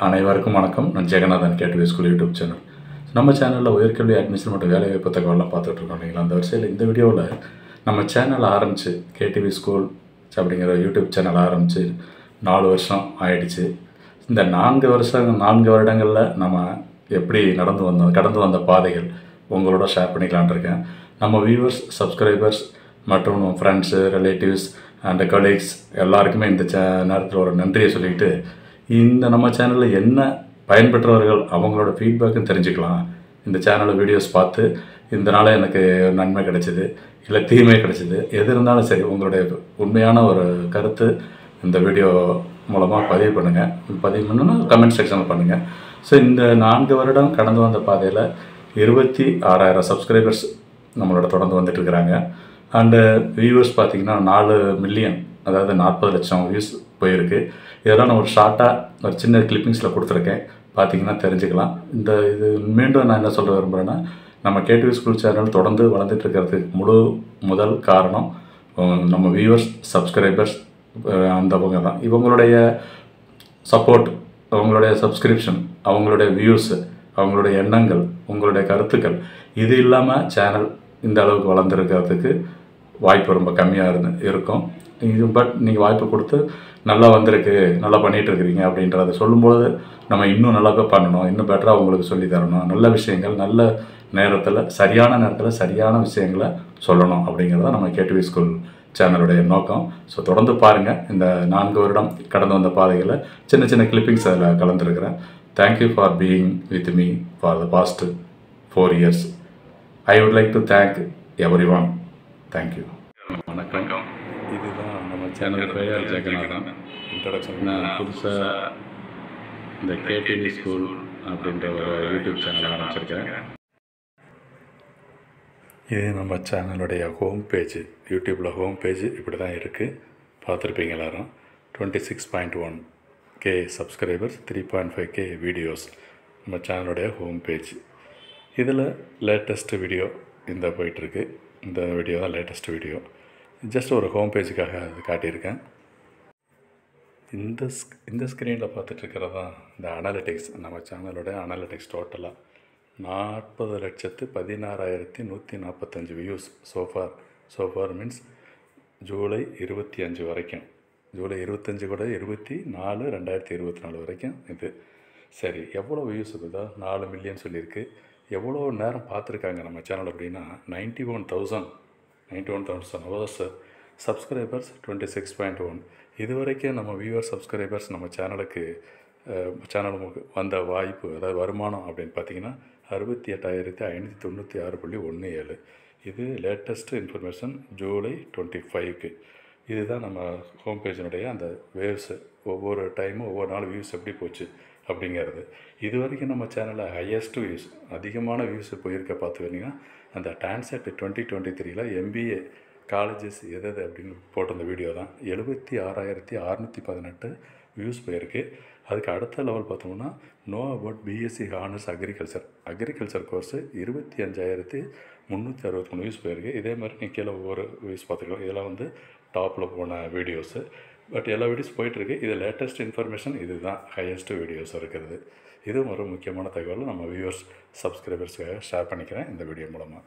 அனைவருக்கும் வணக்கம். நான் Jaganathan KTV school YouTube channel. நம்ம சேனலில் உயர்கல்வி அட்மிஷன் மற்றும் வேலைவாய்ப்பு தகவலாம் பார்த்துட்ருக்கோம் இல்லைங்களா. அந்த வரிசையில் இந்த வீடியோவில் நம்ம சேனல் ஆரம்பித்து கேடிவி ஸ்கூல் அப்படிங்கிற யூடியூப் சேனல் ஆரம்பித்து 4 வருஷம் ஆயிடுச்சு. இந்த 4 வருடங்களில் நம்ம எப்படி கடந்து வந்த பாதைகள் உங்களோட ஷேர் பண்ணிக்கலான் இருக்கேன். நம்ம வியூவர்ஸ், சப்ஸ்கிரைபர்ஸ் மற்றும் ஃப்ரெண்ட்ஸு, ரிலேட்டிவ்ஸ் அண்ட் கலீக்ஸ் எல்லாருக்குமே இந்த நேரத்தில் ஒரு நன்றியை சொல்லிக்கிட்டு, இந்த நம்ம சேனலில் என்ன பயன்பெற்றவர்கள் அவங்களோட ஃபீட்பேக்கும் தெரிஞ்சுக்கலாம். இந்த சேனலில் வீடியோஸ் பார்த்து இதனால் எனக்கு நன்மை கிடைச்சிது, இல்லை தீமை கிடைச்சிது, எது இருந்தாலும் சரி உங்களுடைய உண்மையான ஒரு கருத்து இந்த வீடியோ மூலமாக பதிவு பண்ணுங்கள். பதிவு பண்ணணுன்னா கமெண்ட் செக்ஷனில் பண்ணுங்கள். ஸோ இந்த 4 வருடம் கடந்து வந்த பாதையில் 26,000 சப்ஸ்கிரைபர்ஸ் நம்மளோட தொடர்ந்து வந்துட்டுருக்குறாங்க. அண்டு வியூவர்ஸ் பார்த்திங்கன்னா 4 மில்லியன், அதாவது 40 லட்சம் வியூஸ் போயிருக்கு. இதெல்லாம் நான் ஒரு ஷார்ட்டாக ஒரு சின்ன கிளிப்பிங்ஸில் கொடுத்துருக்கேன், பார்த்திங்கன்னா தெரிஞ்சுக்கலாம். இது மீண்டும் நான் என்ன சொல்ல விரும்புகிறேன்னா, நம்ம கேடிவி ஸ்கூல் சேனல் தொடர்ந்து வளர்ந்துட்டுருக்கிறதுக்கு முதல் காரணம் நம்ம வியூவர்ஸ், சப்ஸ்கிரைபர்ஸ் அந்தவங்க தான். இவங்களுடைய சப்போர்ட், அவங்களுடைய சப்ஸ்கிரிப்ஷன், அவங்களுடைய வியூஸு, அவங்களுடைய எண்ணங்கள், உங்களுடைய கருத்துக்கள், இது இல்லாமல் சேனல் இந்த அளவுக்கு வளர்ந்துருக்கிறதுக்கு வாய்ப்பு ரொம்ப கம்மியாக இருக்கும். பட் நீங்கள் வாய்ப்பு கொடுத்து நல்லா வந்திருக்கு, நல்லா பண்ணிகிட்ருக்கிறீங்க அப்படின்றத சொல்லும்போது நம்ம இன்னும் நல்லா பண்ணணும், இன்னும் பெட்டராக உங்களுக்கு சொல்லி தரணும், நல்ல விஷயங்கள் நல்ல நேரத்தில் சரியான விஷயங்களை சொல்லணும் அப்படிங்கிறத நம்ம கேடிவி ஸ்கூல் சேனலுடைய நோக்கம். ஸோ தொடர்ந்து பாருங்கள். இந்த 4 வருடம் கடந்து வந்த பாதைகளை சின்ன சின்ன கிளிப்பிங்ஸ் அதில் கலந்துருக்கிறேன். Thank you for being with me for the past 4 years. I would like to thank everyone. Thank you. வணக்கம். இதுதான் நம்ம சேனல் பெயர் ஜெகநாதன். இன்ட்ரடக்ஷன் புதுசாக இந்த கேடிவி ஸ்கூல் அப்படின்ற ஒரு யூடியூப் சேனல் ஆரம்பிச்சிருக்கேன். இது நம்ம சேனலுடைய ஹோம் பேஜ், யூடியூப்பில் ஹோம் பேஜ் இப்படி தான் இருக்குது, பார்த்துருப்பீங்க எல்லோரும். 26.1K சப்ஸ்கிரைபர்ஸ், 3.5K வீடியோஸ் நம்ம சேனலுடைய ஹோம் பேஜ். இதில் லேட்டஸ்ட்டு வீடியோ இந்த போயிட்டுருக்கு. இந்த வீடியோ தான் லேட்டஸ்ட் வீடியோ. ஜஸ்ட் ஒரு ஹோம் பேஜுக்காக அது காட்டியிருக்கேன். இந்த ஸ்க்ரீனில் பார்த்துட்ருக்கிறது தான் இந்த அனாலிட்டிக்ஸ், நம்ம சேனலோட அனாலிட்டிக்ஸ். டோட்டலாக 40,16,145 வியூஸ் சோஃபார் மீன்ஸ் ஜூலை 25 வரைக்கும். ஜூலை 25 கூட 24, 2024 வரைக்கும் இது. சரி, எவ்வளோ வியூஸ் இருக்குதோ 4 மில்லியன் சொல்லியிருக்கு. எவ்வளோ நேரம் பார்த்துருக்காங்க நம்ம சேனல் அப்படின்னா 91,000 ஹவர்ஸ். சப்ஸ்கிரைபர்ஸ் 26.1. இது வரைக்கும் நம்ம வியூவர், சப்ஸ்கிரைபர்ஸ் நம்ம சேனலுக்கு வந்த வாய்ப்பு, அதாவது வருமானம் அப்படின்னு பார்த்திங்கன்னா 68,596.17. இது லேட்டஸ்ட்டு இன்ஃபர்மேஷன் ஜூலை 25க்கு. இதுதான் நம்ம ஹோம் பேஜினுடைய அந்த வேவ்ஸு, ஒவ்வொரு டைமும் ஒவ்வொரு நாள் வியூஸ் எப்படி போச்சு அப்படிங்கிறது. இது வரைக்கும் நம்ம சேனலில் ஹையஸ்ட்டு வியூஸ், அதிகமான வியூஸ் போயிருக்க பார்த்துக்கிட்டிங்கன்னா அந்த டான்செட் 2023 MBA காலேஜஸ் எது அப்படின்னு போட்டிருந்த வீடியோ தான். 76,618 வியூஸ் போயிருக்கு. அதுக்கு அடுத்த லெவல் பார்த்தோம்னா know about BSc honours agriculture course 25,363 views போயிருக்கு. இதே மாதிரி நீ கீழே ஒவ்வொரு வியூஸ் பார்த்துக்கலாம். இதெல்லாம் டாப்பில் போன வீடியோஸு. பட் எல்லா வீடியோஸ் போயிட்டுருக்கு. இது லேட்டஸ்ட் இன்ஃபர்மேஷன், இது தான் ஹையஸ்ட்டு வீடியோஸ் இருக்கிறது. இதுவும் ஒரு முக்கியமான தகவல் நம்ம வியூவர்ஸ், சப்ஸ்கிரைபர்ஸுக்காக ஷேர் பண்ணிக்கிறேன் இந்த வீடியோ மூலமாக.